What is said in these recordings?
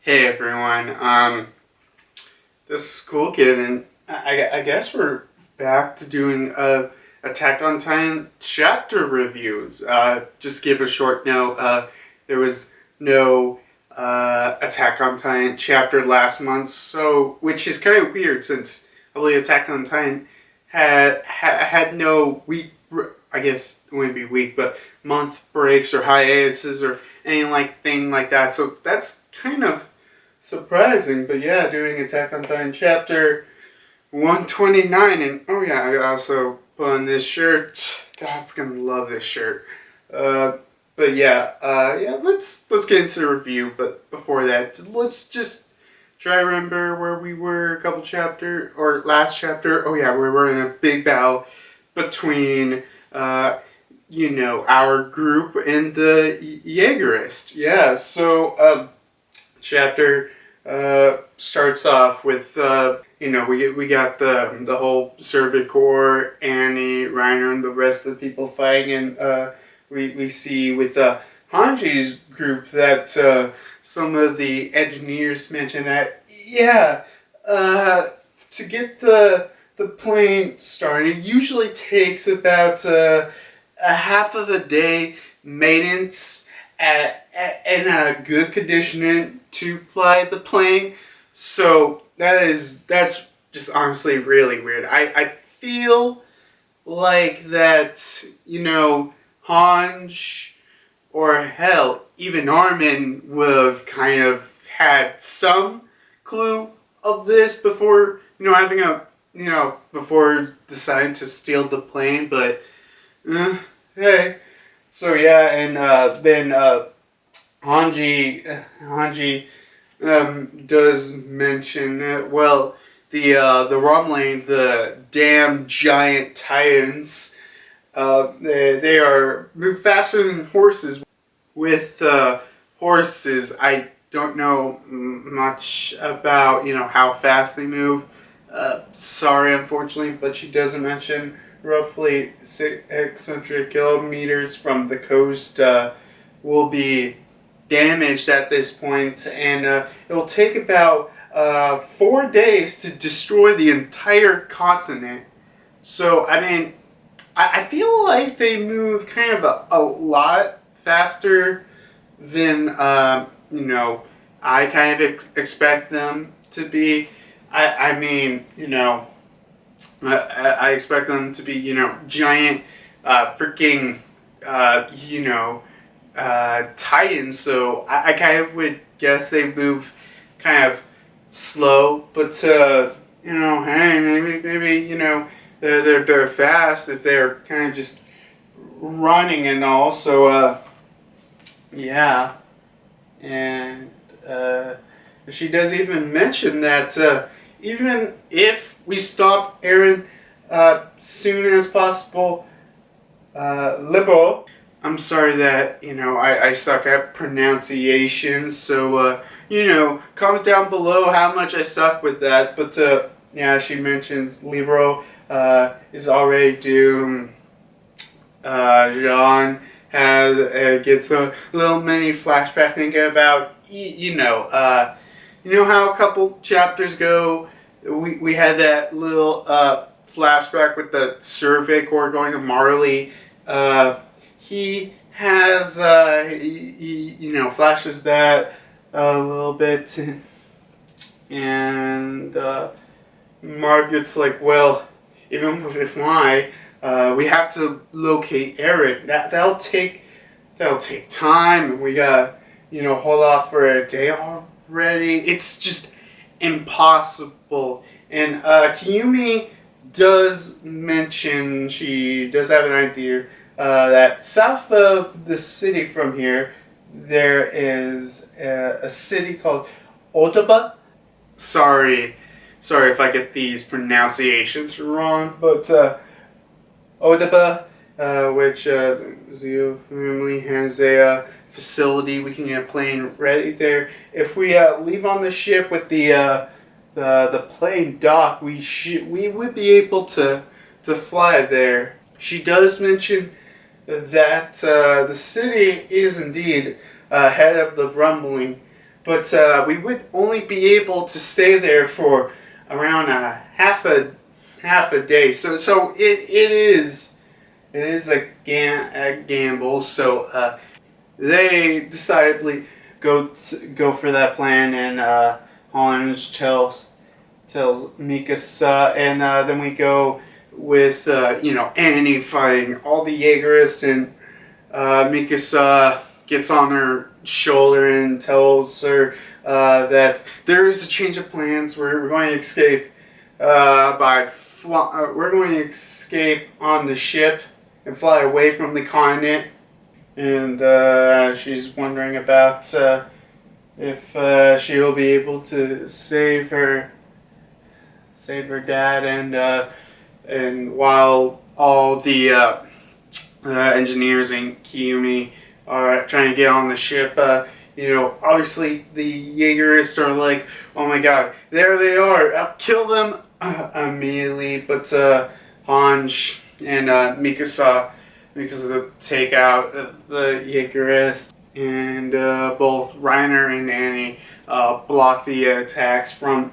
Hey everyone, this is Cool Kid, and I guess we're back to doing Attack on Titan chapter reviews. Just give a short note, there was no Attack on Titan chapter last month, so which is kind of weird since I believe Attack on Titan had no week, I guess it wouldn't be week, but month breaks or hiatuses or anything like that. So that's kind of surprising, but yeah, doing Attack on Titan chapter 129, and oh yeah, I also put on this shirt. God, I freaking love this shirt. But yeah, let's get into the review. But before that, let's just try to remember where we were a couple chapter or last chapter. Oh yeah, we were in a big battle between our group and the Yeagerists. Yeah, so chapter starts off with we got the whole Servant Corps, Annie, Reiner, and the rest of the people fighting, and we see with Hanji's group that some of the engineers mention that to get the plane started it usually takes about a half of a day maintenance in a good condition to fly the plane. So that's just honestly really weird. I feel like that, Hanj or hell, even Armin would have kind of had some clue of this before, before deciding to steal the plane, but hey. So yeah, and then Hanji does mention that, well, the rumbling, the damn giant titans, they are move faster than horses. With horses, I don't know much about how fast they move. Sorry, unfortunately, but she doesn't mention roughly 600 kilometers from the coast will be damaged at this point, and it will take about 4 days to destroy the entire continent. So, I mean, I feel like they move kind of a lot faster than, I kind of expect them to be. I expect them to be, giant, freaking, titans. So I kind of would guess they move kind of slow, but hey, maybe they're fast if they're kind of just running and all. So yeah, and she does even mention that even if we stop Eren soon as possible, liberal. I'm sorry that, I suck at pronunciations, so, comment down below how much I suck with that, but, yeah, she mentions Libro is already doomed. Jean gets a little mini flashback thinking about, how a couple chapters ago we had that little flashback with the Survey Corps going to Marley. He has, flashes that a little bit, and Margaret's like, well, even if we have to locate Eric. That'll take time, and we got hold off for a day already. It's just impossible. And Kiyumi does mention she does have an idea that south of the city from here there is a city called Otaba. Sorry if I get these pronunciations wrong, but Otaba, which Zio family has a facility. We can get a plane ready there. If we leave on the ship with the plane dock, we would be able to fly there. She does mention that the city is indeed ahead of the rumbling, but we would only be able to stay there for around half a day. So it is a gamble. So they decidedly go for that plan, and Hans tells Mikasa, and then we go with Annie fighting all the Yeagerists, and Mikasa gets on her shoulder and tells her that there is a change of plans. We're going to escape we're going to escape on the ship and fly away from the continent. And she's wondering about if she'll be able to save her dad, and while all the engineers and Kiyumi are trying to get on the ship, obviously the Yeagerists are like, oh my god, there they are, I'll kill them immediately. But Hanj and Mikasa take out the Yeagerists, and both Reiner and Annie block the attacks from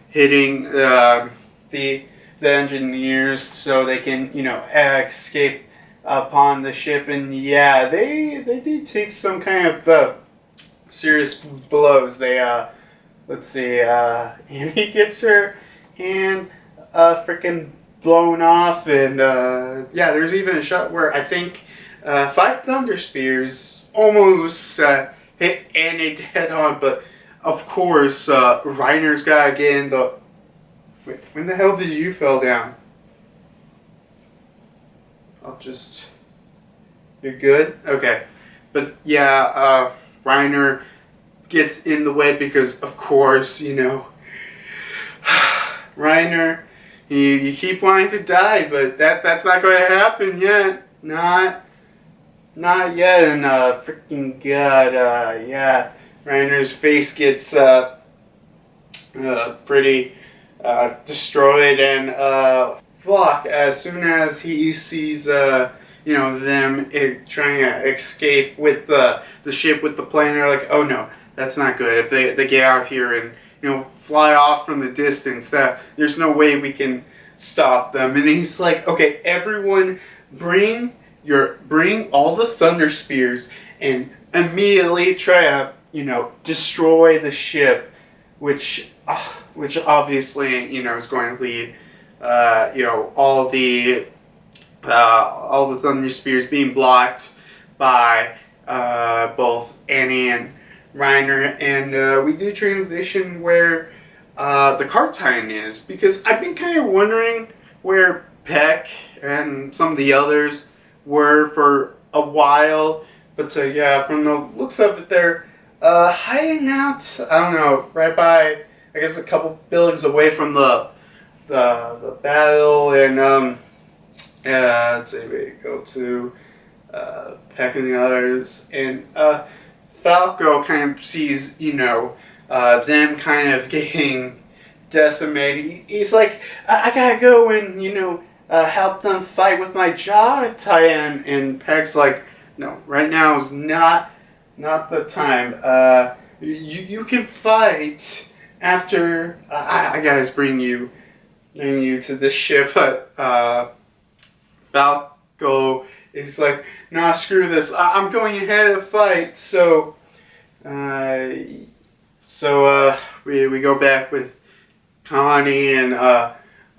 hitting the engineers, so they can escape upon the ship. And yeah, they do take some kind of serious blows. They let's see, Annie gets her hand freaking blown off, and yeah, there's even a shot where I think 5 Thunder Spears almost hit Annie dead on, but of course Reiner's got to get in the... Wait, when the hell did you fall down? You're good? Okay. But yeah, Reiner gets in the way because, of course, Reiner, you keep wanting to die, but that's not going to happen yet. Not yet. And freaking god, yeah, Reiner's face gets pretty destroyed, and Flock, as soon as he sees them trying to escape with the ship with the plane, they're like, oh no, that's not good. If they get out of here and fly off from the distance, that there's no way we can stop them. And he's like, okay, everyone, bring all the Thunder Spears and immediately try to destroy the ship, which obviously is going to lead all the Thunder Spears being blocked by both Annie and Reiner. And we do transition where the Cartine is, because I've been kind of wondering where Peck and some of the others were for a while. But yeah, from the looks of it, they're hiding out, I don't know, right by, I guess, a couple buildings away from the battle. And let's see, we go to Peck and the others, and Falco kind of sees them kind of getting decimated. He's like, I gotta go and help them fight with my jaw tie-in. And Peck's like, no, right now is not the time. You can fight after I gotta bring you to the ship. But Falco is like, nah, screw this. I'm going ahead to fight. So we go back with Connie and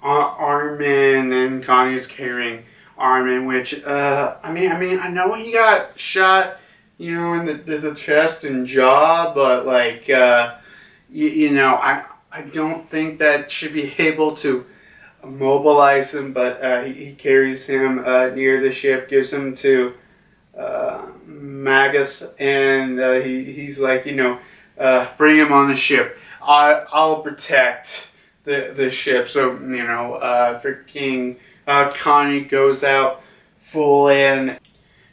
Armin, and Connie's carrying Armin, which I know he got shot, in the chest and jaw, but like I don't think that should be able to immobilize him. But he carries him near the ship, gives him to Magath, and he's like, bring him on the ship. I'll protect the ship. So freaking Connie goes out full in,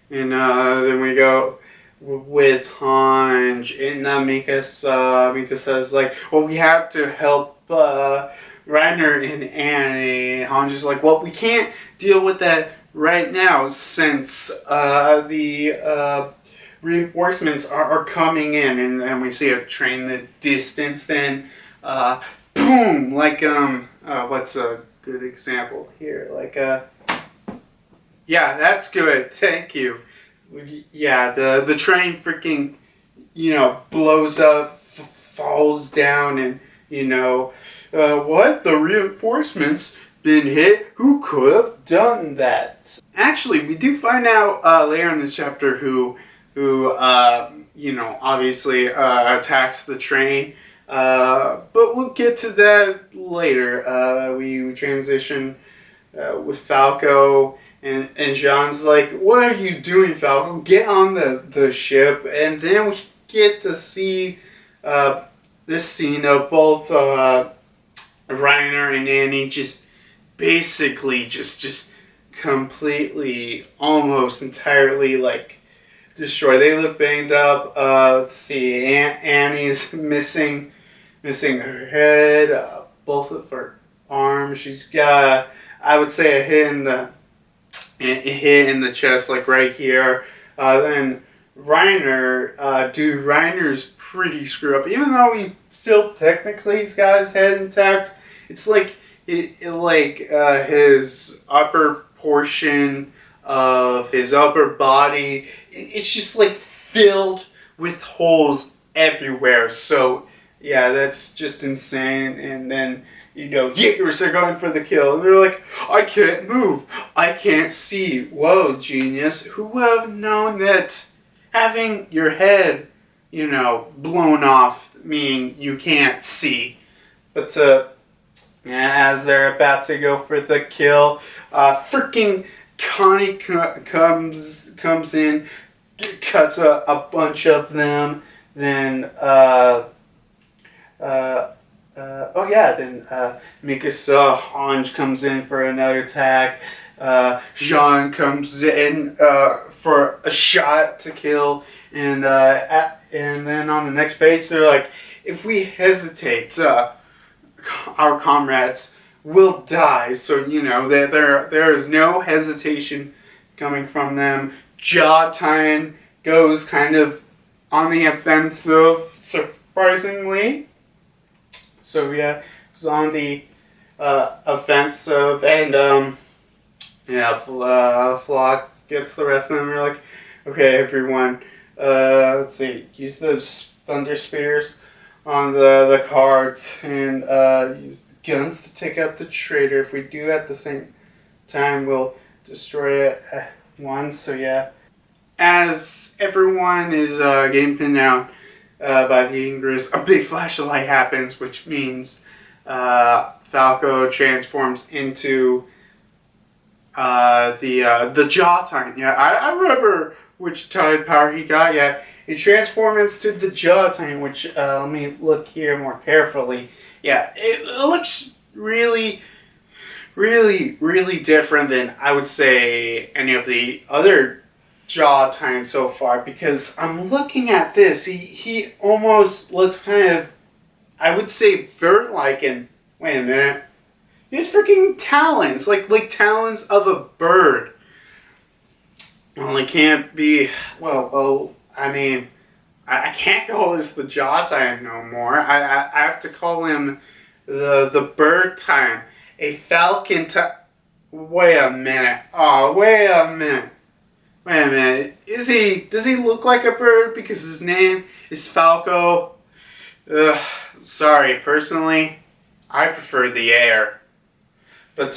and then we go with Hanj and Mikasa's like, well, we have to help Reiner and Annie. Hanj is like, well, we can't deal with that right now, since the reinforcements are coming in, and we see a train in the distance. Then, boom! Like what's a good example here? Like yeah, that's good. Thank you. Yeah, the train freaking, blows up, falls down, and what? The reinforcements been hit? Who could have done that? Actually, we do find out later in this chapter who obviously attacks the train. But we'll get to that later. We transition with Falco, and Jean's like, "What are you doing, Falco? Get on the ship." And then we get to see this scene of both Reiner and Annie just basically just completely, almost entirely, like, destroyed. They look banged up. Let's see, Annie's missing her head, both of her arms. She's got, I would say, a hit in the chest, like right here. Then Reiner, Reiner's pretty screwed up. Even though he still technically he's got his head intact, it's like his upper portion of his upper body, it's just like filled with holes everywhere. So yeah, that's just insane. And then Yeagerists are going for the kill, and they're like, "I can't move, I can't see." Whoa, genius! Who would have known that having your head, blown off, meaning you can't see? But as they're about to go for the kill, freaking Connie comes in, cuts a bunch of them. Then Mikasa Hanj comes in for another attack. Jean comes in for a shot to kill, and then on the next page they're like, "If we hesitate, our comrades will die." So there is no hesitation coming from them. Jaw-Tyne goes kind of on the offensive, surprisingly. So yeah, it was on the offensive, and Flock gets the rest of them. We're like, "Okay, everyone, let's see, use those thunder spears on the cards, and use the guns to take out the traitor. If we do at the same time, we'll destroy it at once." So yeah, as everyone is getting pinned down by the Yeagerists, a big flash of light happens, which means Falco transforms into the Jaw-Tyne. Yeah, I remember which type power he got. Yeah, he transforms into the Jaw-Tyne, which let me look here more carefully. Yeah, it looks really, really, really different than, I would say, any of the other Jaw-Tyne so far, because I'm looking at this. He almost looks kind of, I would say, bird-like. And wait a minute, he has freaking talons, like talons of a bird. Only can't be. Well. I mean, I can't call this the Jaw-Tyne no more. I have to call him the Bird-Tyne, a falcon type. Wait a minute. Oh, wait a minute. Wait a minute. Does he look like a bird because his name is Falco? Sorry, personally, I prefer the air. But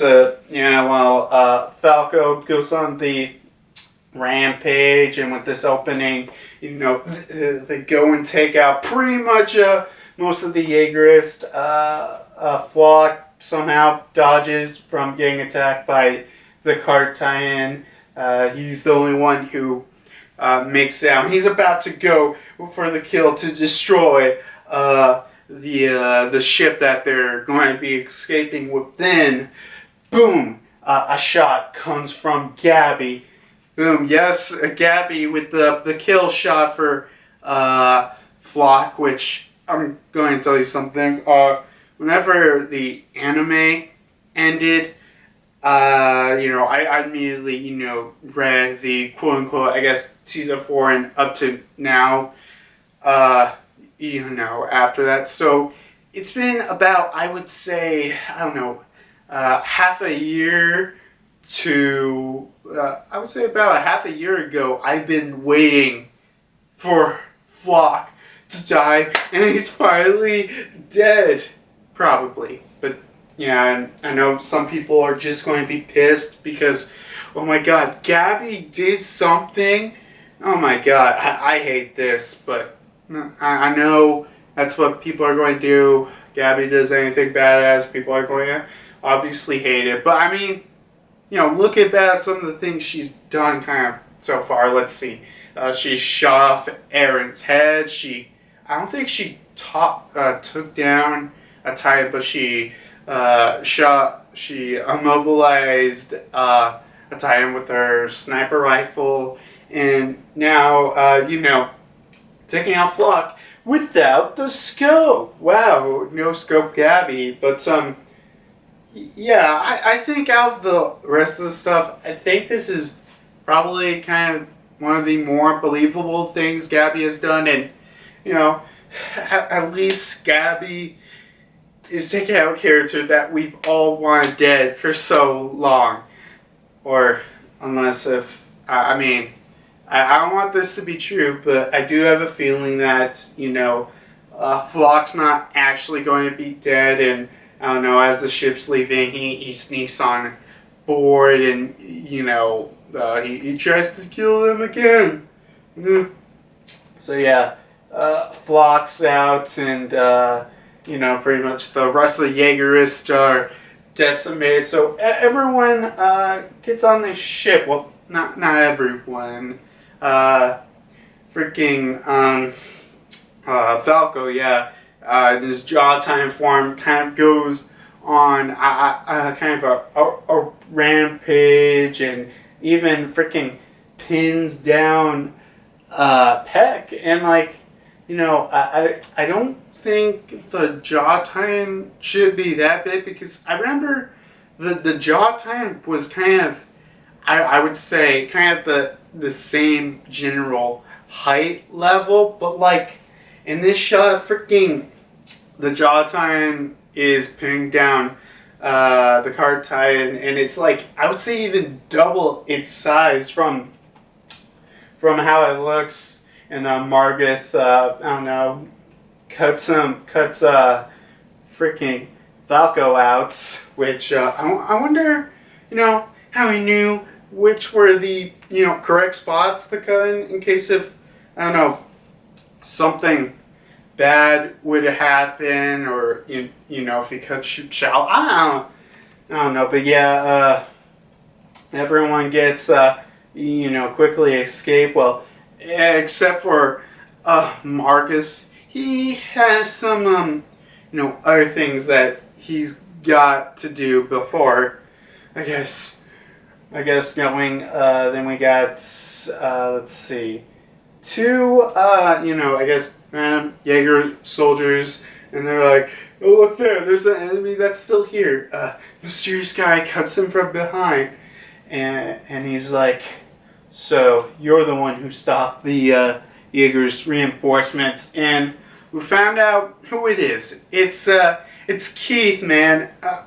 Falco goes on the rampage, and with this opening, they go and take out pretty much most of the Yeagerists. Flock somehow dodges from getting attacked by the cart tie-in. He's the only one who makes it out. He's about to go for the kill to destroy the ship that they're going to be escaping with. Then, boom, a shot comes from Gabby. Boom, yes, Gabby with the kill shot for Flock, which I'm going to tell you something. Whenever the anime ended, I immediately, read the quote unquote, I guess, season 4 and up to now, uh, after that. So it's been about, I would say, I don't know, half a year I would say about a half a year ago, I've been waiting for Flock to die, and he's finally dead. Probably. But yeah, and I know some people are just going to be pissed because, oh my god, Gabby did something. Oh my god, I hate this, but I know that's what people are going to do. Gabby does anything badass, people are going to obviously hate it. But I mean, look at some of the things she's done kind of so far. Let's see. She shot off Aaron's head. I don't think she took down a Titan, but she immobilized a Titan with her sniper rifle, and now, taking out Flock without the scope. Wow, no scope Gabby. But, yeah, I think out of the rest of the stuff, I think this is probably kind of one of the more believable things Gabby has done, and, at least Gabby is taking out a character that we've all wanted dead for so long. Or, unless if, I don't want this to be true, but I do have a feeling that, Flock's not actually going to be dead, and I don't know, as the ship's leaving, he sneaks on board, and, he tries to kill them again. So yeah, Flock's out, and, pretty much the rest of the Yeagerists are decimated. So everyone gets on this ship. Well, not everyone. Falco, yeah. This jaw time form kind of goes on kind of a rampage, and even freaking pins down Peck, and I don't think the jaw time should be that big, because I remember the jaw time was kind of, I would say, kind of the same general height level, but in this shot, freaking the jaw time is pinning down the card Titan, and it's I would say even double its size from how it looks. And Margith, I don't know, cuts freaking Falco out, which I wonder, how he knew which were the correct spots to cut in case if, I don't know, something bad would happen, or if he could shoot shallow. I don't know, but yeah, everyone gets quickly escape. Well, except for Marcus, he has some other things that he's got to do before, I guess going. Then we got let's see, two I guess random Jaeger soldiers, and they're like, oh look there, there's an enemy that's still here. Mysterious guy cuts him from behind, and he's like, so you're the one who stopped the Yeager's reinforcements, and we found out who it is. It's Keith, man. A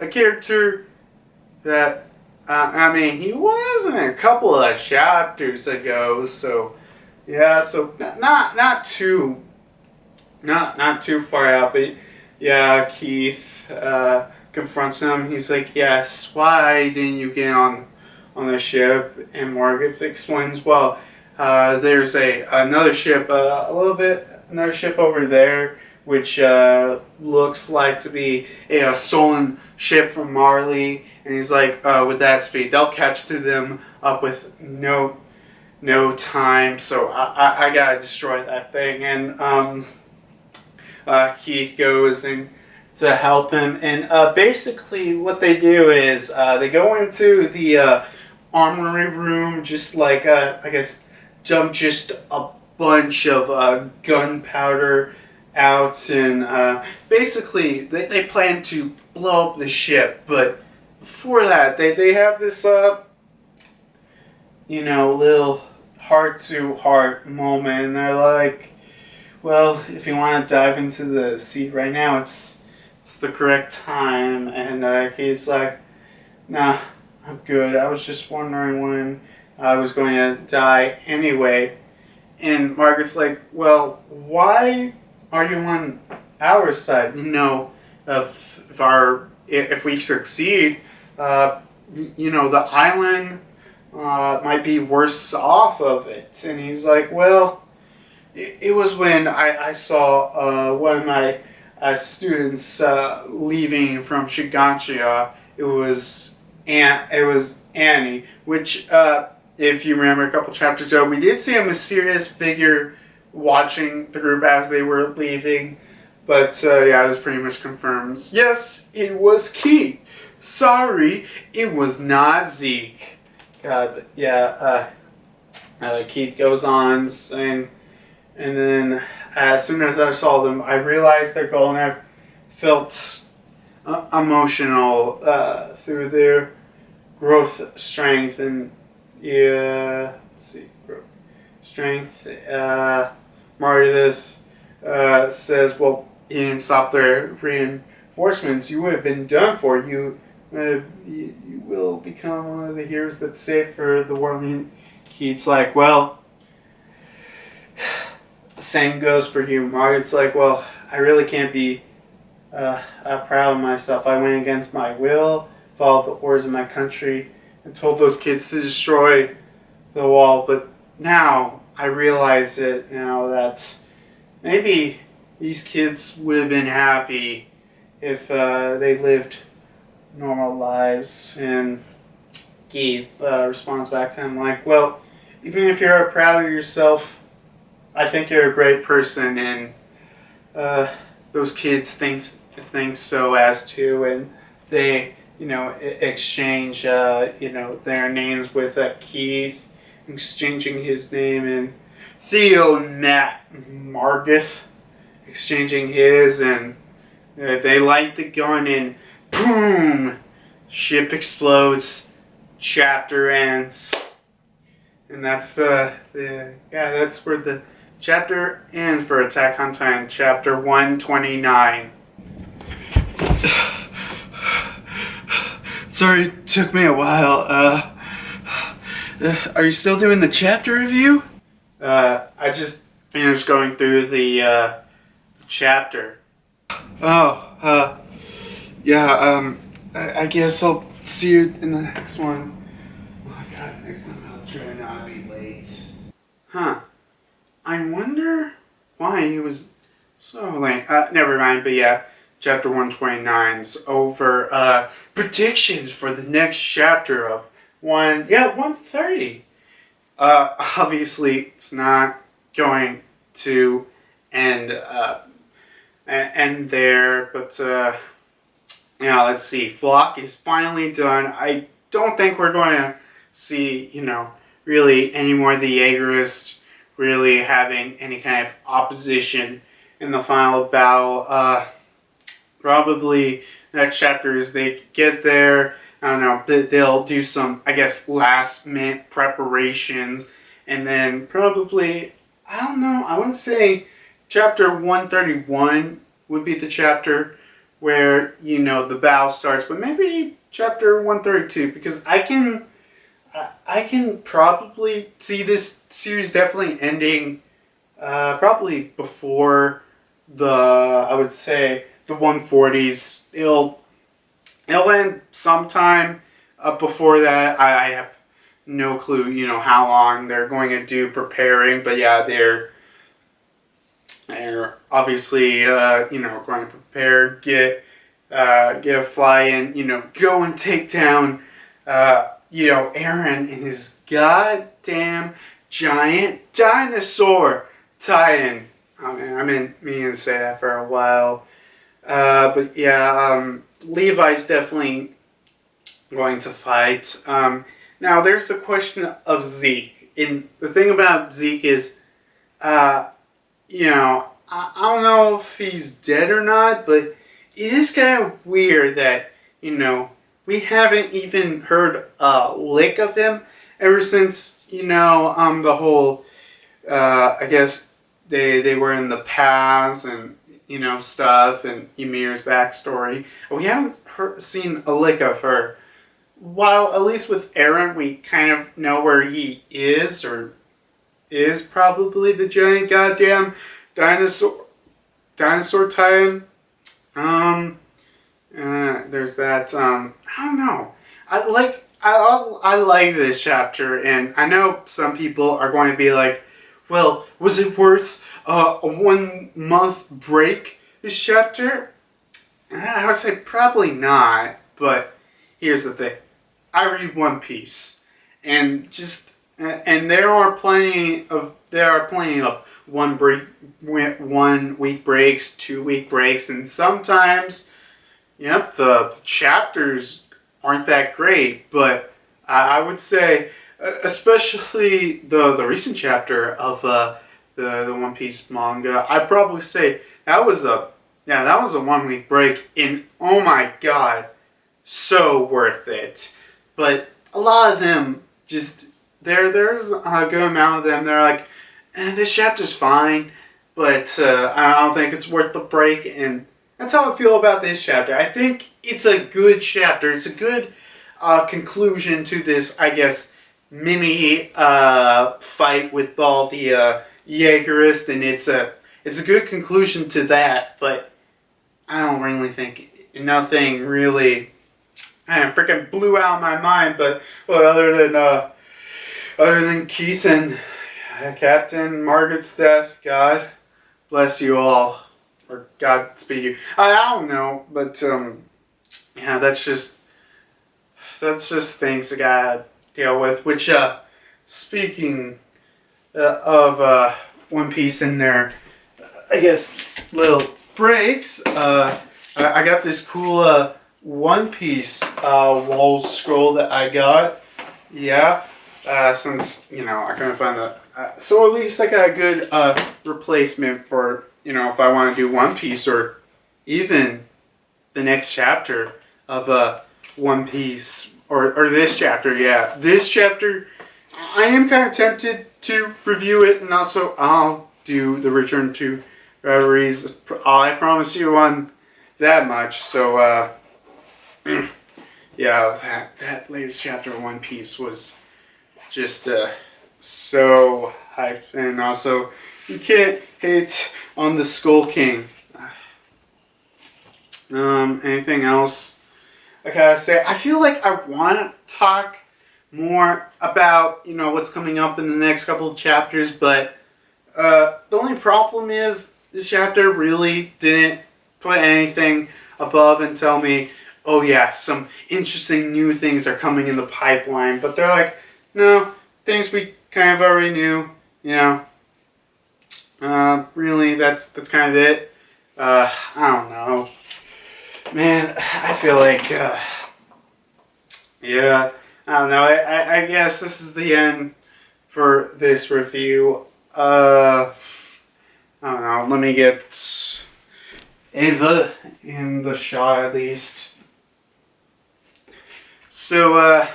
character that he was in a couple of chapters ago. So yeah, so not too far out, but yeah, Keith confronts him. He's like, yes, why didn't you get on the ship? And Margaret explains, well, there's another ship over there, which looks like to be a stolen ship from Marley. And he's like, with that speed, they'll catch through them up with no time. So I gotta destroy that thing. And Keith goes in to help him. And basically, what they do is they go into the armory room, just I guess, dump just a bunch of gunpowder out, and basically they plan to blow up the ship, but before that, they have this little heart-to-heart moment, and they're like, well, if you want to dive into the sea right now, it's the correct time. And he's like, nah, I'm good. I was just wondering when I was going to die anyway. And Margaret's like, well, why are you on our side? If we succeed, the island might be worse off of it. And he's like, well, it was when I saw one of my students leaving from Shiganshia. It was Annie, which, if you remember a couple chapters ago, we did see a mysterious figure watching the group as they were leaving. But this pretty much confirms, yes, it was Keith. Sorry, it was not Zeke. God, yeah. Keith goes on saying, and then as soon as I saw them, I realized their goal, and I felt emotional through their growth, strength, and growth, strength. Meredith says, well, he didn't stop their reinforcements. You would have been done for. You will become one of the heroes that's safe for the world. And Keith's like, well, the same goes for you. Margaret's like, well, I really can't be proud of myself. I went against my will, followed the orders of my country, and told those kids to destroy the wall. But now I realize it now that maybe these kids would have been happy if they lived normal lives. And Keith responds back to him like, well, even if you're proud of yourself, I think you're a great person, and those kids think so as to, and they exchange their names with Keith, exchanging his name, and Theo and Matt Margith exchanging his, and they light the gun, and boom, ship explodes, chapter ends. And that's that's where the chapter ends for Attack on Titan, chapter 129. Sorry, it took me a while. Are you still doing the chapter review? I just finished going through the chapter. I guess I'll see you in the next one. Oh my god, next time I'll try not to be late. I wonder why he was so late. Never mind, but yeah, chapter 129's over. Predictions for the next chapter of 130. Obviously, it's not going to end there, but let's see. Flock is finally done. I don't think we're going to see, really any more of the Yeagerists really having any kind of opposition in the final battle. Probably next chapter is they get there. I don't know, they'll do some, I guess, last minute preparations, and then probably, I don't know, I wouldn't say chapter 131 would be the chapter where, the battle starts, but maybe chapter 132, because I can probably see this series definitely ending probably before I would say, the 140s. It'll end sometime before that. I have no clue, how long they're going to do preparing, but yeah, they're obviously, going to prepare, get a fly in, go and take down, Aaron and his goddamn giant dinosaur Titan. Oh man, I've been meaning to say that for a while. But yeah, Levi's definitely going to fight. Now, there's the question of Zeke. And the thing about Zeke is, I don't know if he's dead or not, but it is kind of weird that, we haven't even heard a lick of him ever since, the whole, I guess they were in the past and, stuff and Ymir's backstory. We haven't seen a lick of her. While at least with Eren, we kind of know where he is, or is probably the giant goddamn dinosaur titan. There's that. I don't know. I like this chapter, and I know some people are going to be like, "Well, was it worth a 1 month break this chapter?" I would say probably not. But here's the thing: I read One Piece, and there are plenty of 1 week breaks, 2 week breaks, and sometimes, yep, the chapters aren't that great. But I would say, especially the recent chapter of the One Piece manga, I'd probably say that was a 1 week break, and oh my god, so worth it. But a lot of them just there's a good amount of them. They're like, this chapter's fine, but I don't think it's worth the break. And that's how I feel about this chapter. I think it's a good chapter. It's a good conclusion to this, I guess, mini fight with all the Yeagerists, and it's a good conclusion to that. But I don't really think nothing really freaking blew out my mind. But other than Keith and Captain Margaret's death, God bless you all, or God speed you. I don't know, but yeah, that's just things I gotta deal with. Which speaking of One Piece in their, I guess, little breaks, I got this cool One Piece wall scroll that I got. Yeah. Since, I couldn't find the... so at least I got a good replacement for, if I want to do One Piece, or even the next chapter of One Piece, or this chapter, yeah. This chapter, I am kind of tempted to review it, and also I'll do the Return to Reveries. I promise you on that much. So, yeah, that latest chapter of One Piece was just so hyped. And also, you can't hate on the Skull King. Anything else I gotta say? I feel like I want to talk more about, what's coming up in the next couple of chapters, but the only problem is this chapter really didn't put anything above and tell me, oh yeah, some interesting new things are coming in the pipeline. But they're like, no, things we kind of already knew, really, that's kind of it. I don't know. Man, I feel like, yeah, I don't know. I guess this is the end for this review. I don't know. Let me get Ava in the shot at least. So,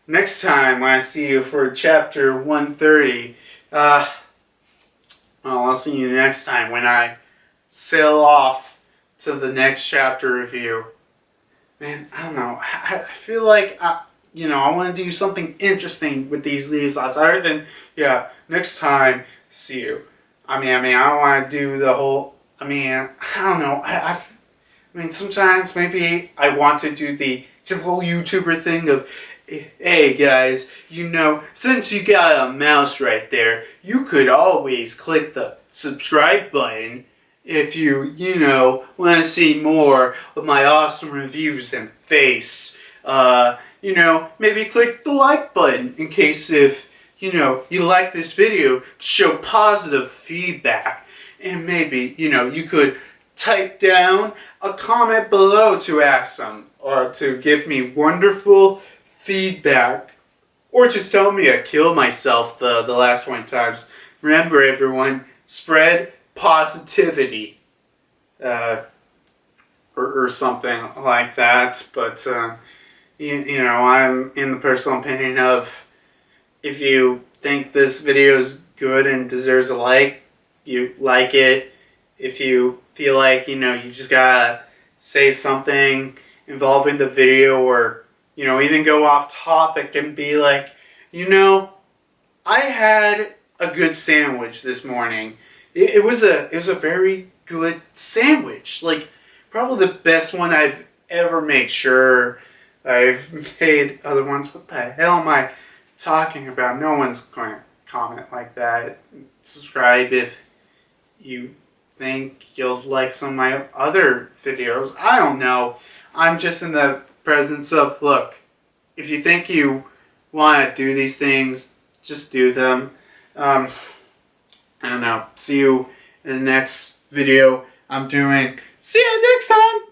next time when I see you for chapter 130, I'll see you next time when I sail off to the next chapter review. Man, I don't know. I feel like, I want to do something interesting with these leaves other than, next time, see you. I don't want to do the whole, I don't know. I sometimes maybe I want to do the typical YouTuber thing of, hey guys, since you got a mouse right there, you could always click the subscribe button if you, want to see more of my awesome reviews and face. Maybe click the like button in case if, you like this video to show positive feedback. And maybe, you could type down a comment below to ask some, or to give me wonderful feedback, or just tell me I killed myself the last 20 times. Remember, everyone, spread positivity. Or or something like that. But you know, I'm in the personal opinion of, if you think this video is good and deserves a like, you like it. If you feel like, you know, you just gotta say something involving the video, or, you know, even go off topic and be like, you know, I had a good sandwich this morning. It was a very good sandwich. Like, probably the best one I've ever made. Sure, I've made other ones. What the hell am I talking about? No one's going to comment like that. Subscribe if you think you'll like some of my other videos. I don't know. I'm just in the presence of, look, if you think you want to do these things, just do them. I don't know. See you in the next video I'm doing. See you next time!